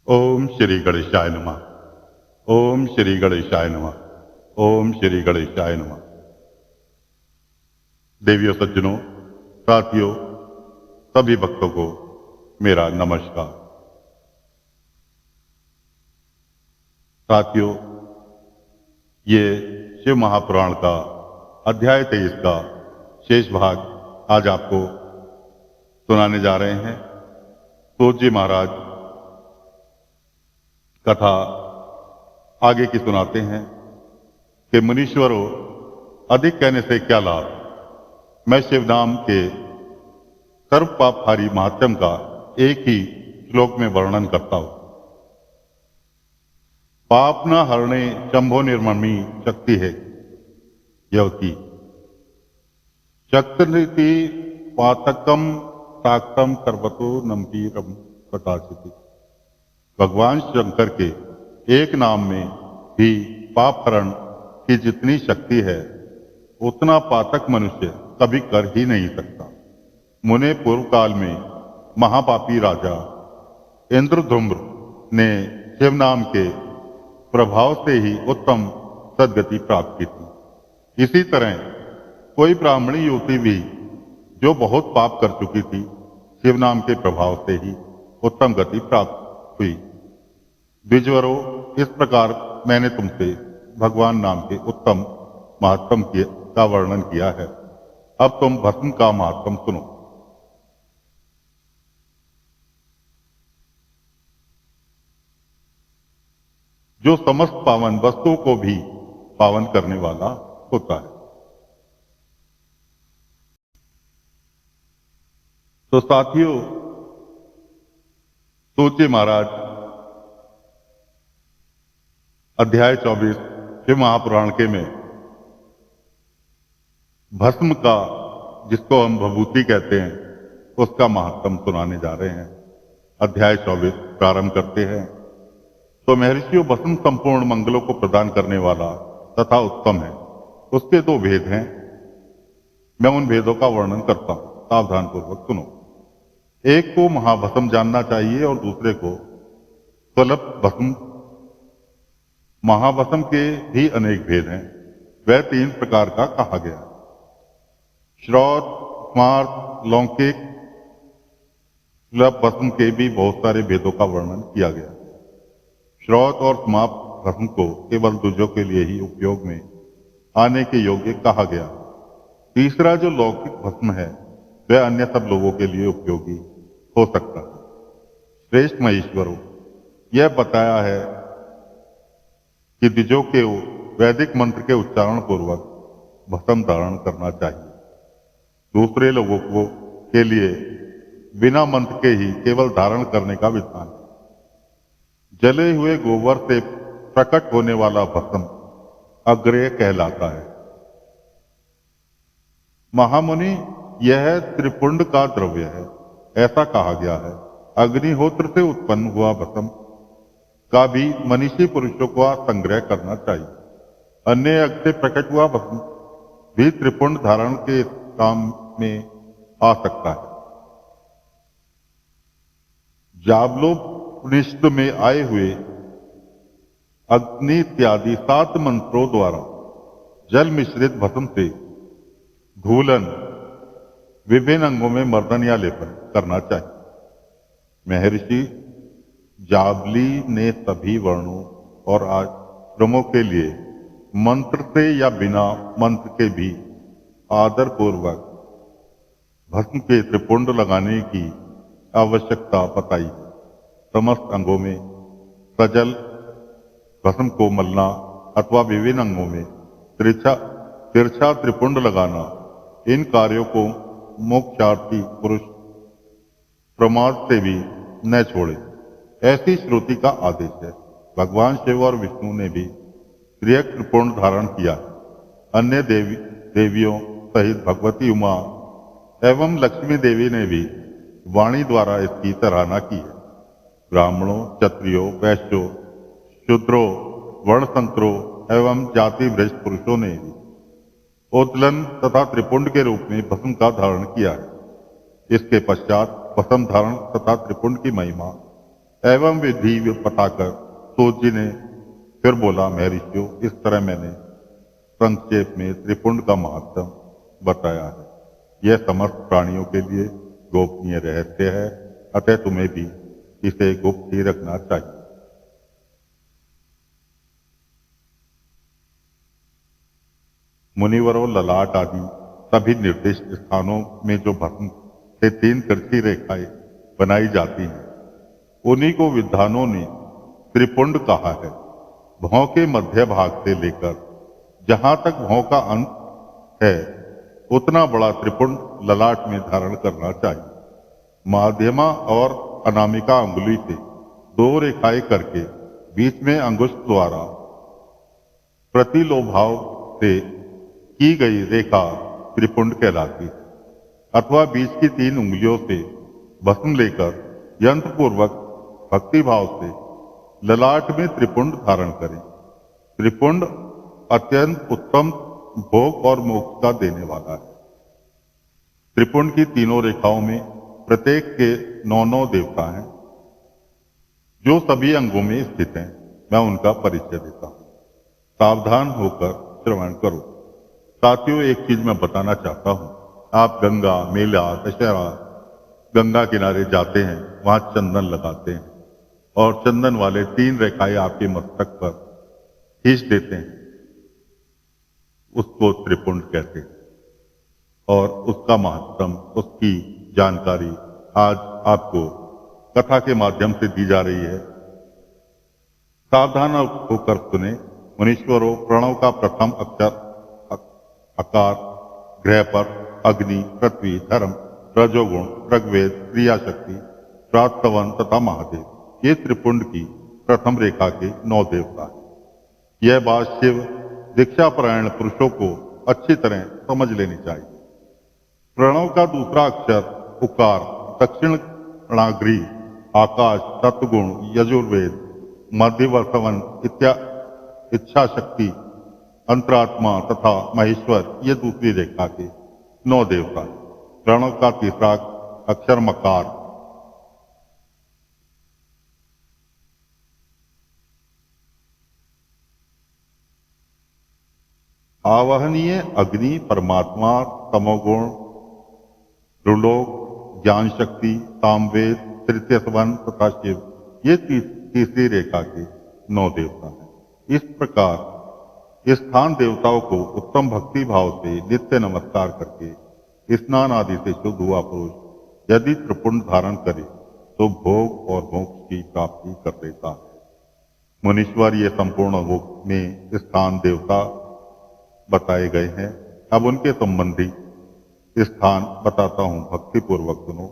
ओम श्री गणेशाय नमः। ओम श्री गणेशाय नमः। ओम श्री गणेशाय नमः। देवियों, सज्जनों, साथियों, सभी भक्तों को मेरा नमस्कार। साथियों, ये शिव महापुराण का अध्याय 23 का शेष भाग आज आपको सुनाने जा रहे हैं। सूत जी महाराज कथा आगे की सुनाते हैं कि मुनीश्वरों, अधिक कहने से क्या लाभ। मैं शिव नाम के सर्व पापहारी महात्म का एक ही श्लोक में वर्णन करता हूं। पाप न हरणे शंभो निर्ममी शक्ति है यह की शक्ति पातकम साक्तम सर्वतो नंबीरम प्रकाशित। भगवान शंकर के एक नाम में भी पाप हरण की जितनी शक्ति है उतना पातक मनुष्य कभी कर ही नहीं सकता। मुने पूर्व काल में महापापी राजा इंद्रधुम्र ने शिव नाम के प्रभाव से ही उत्तम सद्गति प्राप्त की थी। इसी तरह कोई ब्राह्मणी युवती भी जो बहुत पाप कर चुकी थी, शिव नाम के प्रभाव से ही उत्तम गति प्राप्त हुई। द्विजवरों, इस प्रकार मैंने तुमसे भगवान नाम के उत्तम महात्म का वर्णन किया है। अब तुम भस्म का महात्म सुनो। जो समस्त पावन वस्तुओं को भी पावन करने वाला होता है। तो साथियों, सूत जी महाराज अध्याय 24 शिव महापुराण के में भस्म का, जिसको हम भभूति कहते हैं, उसका महात्म सुनाने जा रहे हैं। अध्याय 24 प्रारंभ करते हैं। तो महर्षियों, भस्म संपूर्ण मंगलों को प्रदान करने वाला तथा उत्तम है। उसके दो भेद हैं। मैं उन भेदों का वर्णन करता हूं, सावधान पूर्वक सुनो। एक को महाभस्म जानना चाहिए और दूसरे को स्वल्प भस्म। महाभस्म के भी अनेक भेद हैं। वह 3 प्रकार का कहा गया। श्रौत, स्मार्त, लौकिक। स्वल्प भस्म के भी बहुत सारे भेदों का वर्णन किया गया। श्रौत और समाप्त भस्म को केवल दूजों के लिए ही उपयोग में आने के योग्य कहा गया। तीसरा जो लौकिक भस्म है वह अन्य सब लोगों के लिए उपयोगी हो सकता है। श्रेष्ठ महेश्वरों, यह बताया है कि द्विजों के वैदिक मंत्र के उच्चारण पूर्वक भस्म धारण करना चाहिए। दूसरे लोगों को के लिए बिना मंत्र के ही केवल धारण करने का विधान। जले हुए गोबर से प्रकट होने वाला भस्म अग्रेय कहलाता है। महामुनि, यह त्रिपुंड का द्रव्य है, ऐसा कहा गया है। अग्निहोत्र से उत्पन्न हुआ भस्म का भी मनीषी पुरुषों को संग्रह करना चाहिए। अन्य अग्नि से प्रकट हुआ भस्म भी त्रिपुंड धारण के काम में आ सकता है। जाबलोपनिषद में आए हुए अग्नि इत्यादि 7 मंत्रों द्वारा जल मिश्रित भस्म से धूलन, विभिन्न अंगों में मर्दन या लेपन करना चाहिए। महर्षि जाबली ने सभी वर्णों और आश्रमों के लिए मंत्र से या बिना मंत्र के भी आदर पूर्वक भस्म के त्रिपुंड लगाने की आवश्यकता बताई है। समस्त अंगों में सजल भस्म को मलना अथवा विभिन्न अंगों में तिरछा त्रिपुंड लगाना, इन कार्यों को मोक्षार्थी पुरुष प्रमाद से भी न छोड़े, ऐसी श्रुति का आदेश है। भगवान शिव और विष्णु ने भी त्रियक त्रिपुंड धारण किया है। अन्य देवियों सहित भगवती उमा एवं लक्ष्मी देवी ने भी वाणी द्वारा इसकी सराहना की है। ब्राह्मणों, क्षत्रियों, वैश्यों, शूद्रों, वर्णशंकरों एवं जाति भ्रष्ट पुरुषों ने भी उद्दलन तथा त्रिपुंड के रूप में भस्म का धारण किया है। इसके पश्चात भस्म धारण तथा त्रिपुंड की महिमा एवं विधि बताकर सूत जी ने फिर बोला, महर्षियों, इस तरह मैंने संक्षेप में त्रिपुंड का महत्व बताया है। यह समस्त प्राणियों के लिए गोपनीय रहस्य है, अतः तुम्हें भी इसे गुप्त ही रखना चाहिए। मुनिवरों, ललाट आदि सभी निर्दिष्ट स्थानों में जो भस्म से 3 तिरछी रेखाएं बनाई जाती हैं, उन्हीं को विद्वानों ने त्रिपुंड कहा है। भौं के मध्य भाग से लेकर जहां तक भौं का अंत है, उतना बड़ा त्रिपुंड ललाट में धारण करना चाहिए। माध्यमा और अनामिका अंगुली से 2 रेखाएं करके बीच में अंगुष्ठ द्वारा प्रतिलोभाव से की गई रेखा त्रिपुंड कहलाती है। अथवा बीच की 3 उंगलियों से भस्म लेकर यंत्र पूर्वक भक्ति भाव से ललाट में त्रिपुंड धारण करें। त्रिपुंड अत्यंत उत्तम भोग और मोक्ष का देने वाला है। त्रिपुंड की तीनों रेखाओं में प्रत्येक के 9 देवता हैं, जो सभी अंगों में स्थित हैं। मैं उनका परिचय देता हूं, सावधान होकर श्रवण करो। साथियों, एक चीज मैं बताना चाहता हूं। आप गंगा, मेला, दशहरा, गंगा किनारे जाते हैं, वहां चंदन लगाते हैं और चंदन वाले 3 रेखाएं आपके मस्तक पर खींच देते हैं, उसको त्रिपुंड कहते हैं। और उसका महत्व, उसकी जानकारी आज आपको कथा के माध्यम से दी जा रही है। सावधान होकर सुने। मुनीश्वरों, प्रणव का प्रथम अक्षर आकार ग्रह पर अग्नि, पृथ्वी, धर्म, रजोगुण, ऋग्वेद, क्रिया शक्ति, प्रातवन तथा महादेव, ये त्रिपुंड की प्रथम रेखा के 9 देवता हैं। यह बात शिव दीक्षापरायण पुरुषों को अच्छी तरह समझ लेनी चाहिए। प्रणव का दूसरा अक्षर उकार, दक्षिण अनाग्री, आकाश, तत्वगुण, यजुर्वेद, मध्यवर्तवन, इच्छा शक्ति, अंतरात्मा तथा महेश्वर, ये दूसरी रेखा के 9 देवता हैं। प्रणव का तीसरा अक्षर मकार, आवाहनीय अग्नि, परमात्मा, तमोगुण, रुलोक, ज्ञान शक्ति, सामवेद, तृतीय सवन तथा शिव, ये तीसरी रेखा के 9 देवता हैं। इस प्रकार स्थान देवताओं को उत्तम भक्ति भाव से नित्य नमस्कार करके स्नान आदि से शुद्ध हुआ पुरुष यदि त्रिपुंड धारण करे तो भोग और मोक्ष की प्राप्ति कर लेता है। मुनीश्वर, ये संपूर्ण मोक्ष में स्थान देवता बताए गए हैं। अब उनके संबंधी स्थान बताता हूं, भक्ति पूर्वक सुनो।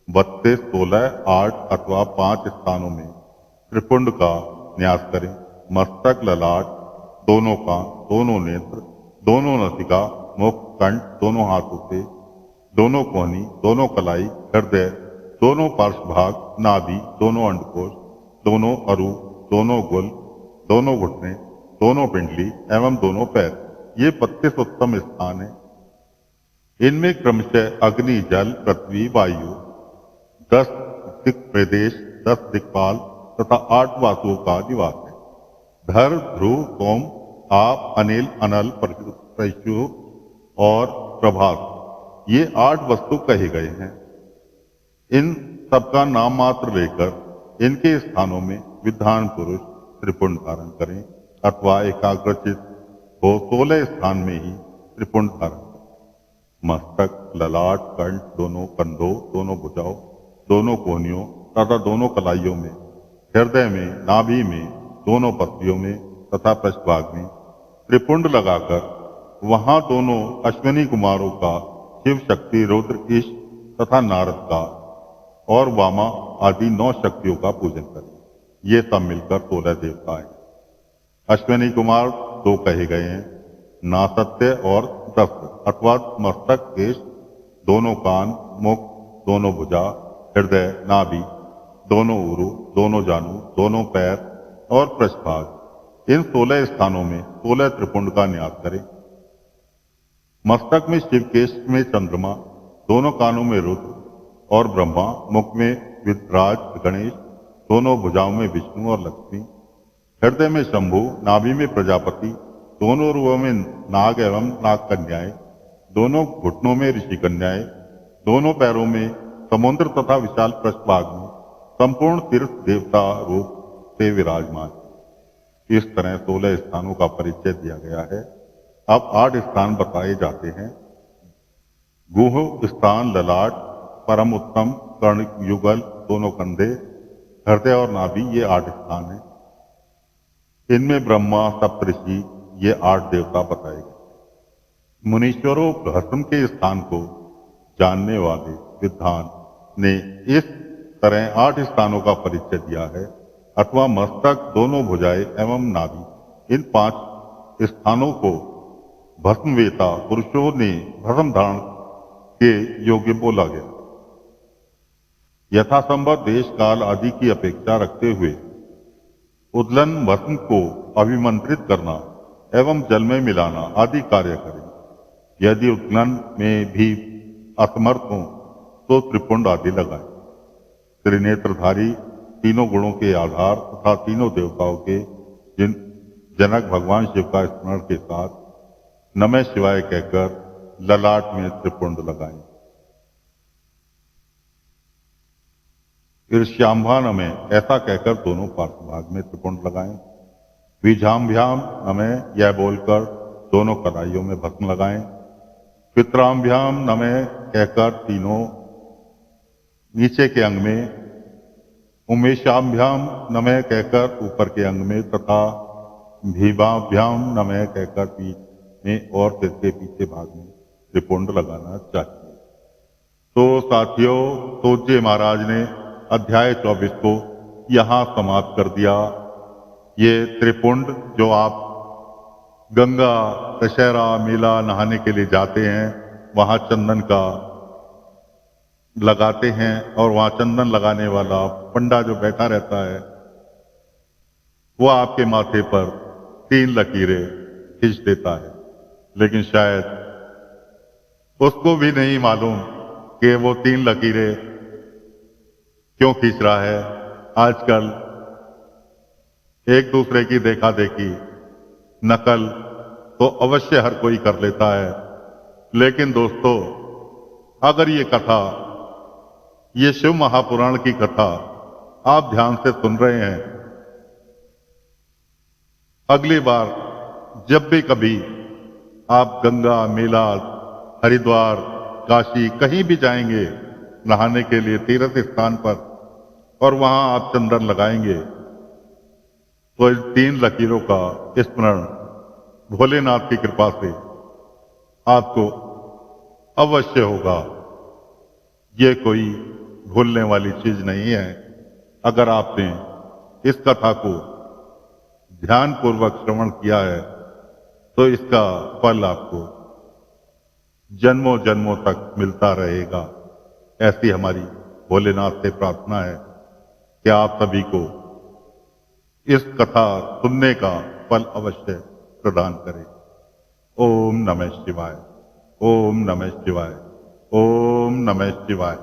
32, 16, 8 अथवा 5 स्थानों में त्रिपुंड का न्यास करें। मस्तक, ललाट, दोनों कान, दोनों नेत्र, दोनों नासिका, मुख, कंठ, दोनों हाथों से, दोनों कोहनी, दोनों कलाई, हृदय, दोनों पार्श्व भाग, नाभि, दोनों अंडकोश, दोनों अरु, दोनों गुल, दोनों घुटने, दोनों पिंडली एवं दोनों पैर, ये 32 उत्तम स्थान हैं। इनमें क्रमशः अग्नि, जल, पृथ्वी, वायु, 10 दिक् प्रदेश, 10 दिक्पाल तथा 8 वासुओं का निवास है। धर, ध्रुव, सोम, आप, अनिल, अनल, परशु और प्रभास, ये 8 वस्तु कहे गए हैं। इन सबका नाम मात्र लेकर इनके स्थानों में विद्वान पुरुष त्रिपुंड धारण करें अथवा एकाग्रचित हो 16 स्थान में ही त्रिपुंड धारण करें। मस्तक, ललाट, कंठ, दोनों कंधों, दोनों भुजाओं, दोनों कोहनियों तथा दोनों कलाइयों में, हृदय में, नाभि में, दोनों पत्तियों में तथा पृष्ठभाग में त्रिपुंड लगाकर वहां दोनों अश्विनी कुमारों का, शिव शक्ति, रुद्र, ईश तथा नारद का और वामा आदि 9 शक्तियों का पूजन करें। ये सब मिलकर 16 देवता हैं। अश्विनी कुमार 2 कहे गए हैं, नासत्य और दस्त्र अथवा मस्तक, केश, दोनों कान, मुख, दोनों भुजा, हृदय, नाभि, दोनों उरु, दोनों जानू, दोनों पैर और पृष्ठभाग, इन 16 स्थानों में 16 त्रिपुंड का न्यास करें। मस्तक में शिव, केश में चंद्रमा, दोनों कानों में रुद्र और ब्रह्मा, मुख में विधराज, गणेश, दोनों भुजाओं में विष्णु और लक्ष्मी, हृदय में शंभु, नाभि में प्रजापति, दोनों रुओं में नाग एवं नाग कन्याएं, दोनों घुटनों में ऋषि कन्याएं, दोनों पैरों में समुद्र तथा विशाल पृष्ठभाग में संपूर्ण तीर्थ देवता रूप से विराजमान। इस तरह 16 स्थानों का परिचय दिया गया है। अब 8 स्थान बताए जाते हैं। गुह स्थान ललाट, परम उत्तम, कर्ण युगल, दोनों कंधे, हृदय और नाभि, ये 8 स्थान हैं। इनमें ब्रह्मा, सप्तऋषि, ये 8 देवता बताए गए। मुनीश्वरों भस्म के स्थान को जानने वाले विद्वान ने इस तरह 8 स्थानों का परिचय दिया है, अथवा मस्तक, दोनों भुजाएं एवं नाभि, इन 5 स्थानों को भस्मवेता पुरुषों ने भस्म धारण के योग्य बोला गया। यथासंभव देश काल आदि की अपेक्षा रखते हुए उद्लन भस्म को अभिमंत्रित करना एवं जल में मिलाना आदि कार्य करें। यदि उद्लन में भी असमर्थ हो तो त्रिपुंड आदि लगाए। त्रिनेत्रधारी, तीनों गुणों के आधार तथा तीनों देवताओं के जिन जनक भगवान शिव का स्मरण के साथ नमः शिवाय कहकर ललाट में त्रिपुंड लगाएं। ईर्ष्याम्भा नमः ऐसा कहकर दोनों पार्श्वभाग में त्रिपुंड लगाएं। बीजाम्भ्याम नमः यह बोलकर दोनों कलाइयों में भस्म लगाएं। पित्राम्भ्याम नमः कहकर तीनों नीचे के अंग में, उमेशाभ्याम नमः कहकर ऊपर के अंग में तथा भीमाभ्याम नमः कहकर पीठ में और सिर के पीछे भाग में त्रिपुंड लगाना चाहिए। तो साथियों, तोजे महाराज ने अध्याय 24 को यहाँ समाप्त कर दिया। ये त्रिपुंड जो आप गंगा, दशहरा, मेला नहाने के लिए जाते हैं, वहाँ चंदन का लगाते हैं और वहाँ चंदन लगाने वाला पंडा जो बैठा रहता है वो आपके माथे पर 3 लकीरें खींच देता है, लेकिन शायद उसको भी नहीं मालूम कि वो 3 लकीरें क्यों खींच रहा है। आजकल एक दूसरे की देखा देखी, नकल तो अवश्य हर कोई कर लेता है, लेकिन दोस्तों, अगर ये कथा, ये शिव महापुराण की कथा आप ध्यान से सुन रहे हैं, अगली बार जब भी कभी आप गंगा, मेला, हरिद्वार, काशी कहीं भी जाएंगे नहाने के लिए तीर्थ स्थान पर और वहां आप चंदन लगाएंगे तो इन 3 लकीरों का स्मरण भोलेनाथ की कृपा से आपको अवश्य होगा। ये कोई भूलने वाली चीज नहीं है। अगर आपने इस कथा को ध्यानपूर्वक श्रवण किया है तो इसका फल आपको जन्मों जन्मों तक मिलता रहेगा। ऐसी हमारी भोलेनाथ से प्रार्थना है कि आप सभी को इस कथा सुनने का फल अवश्य प्रदान करें। ओम नमः शिवाय, ओम नमः शिवाय, ओम नमः शिवाय।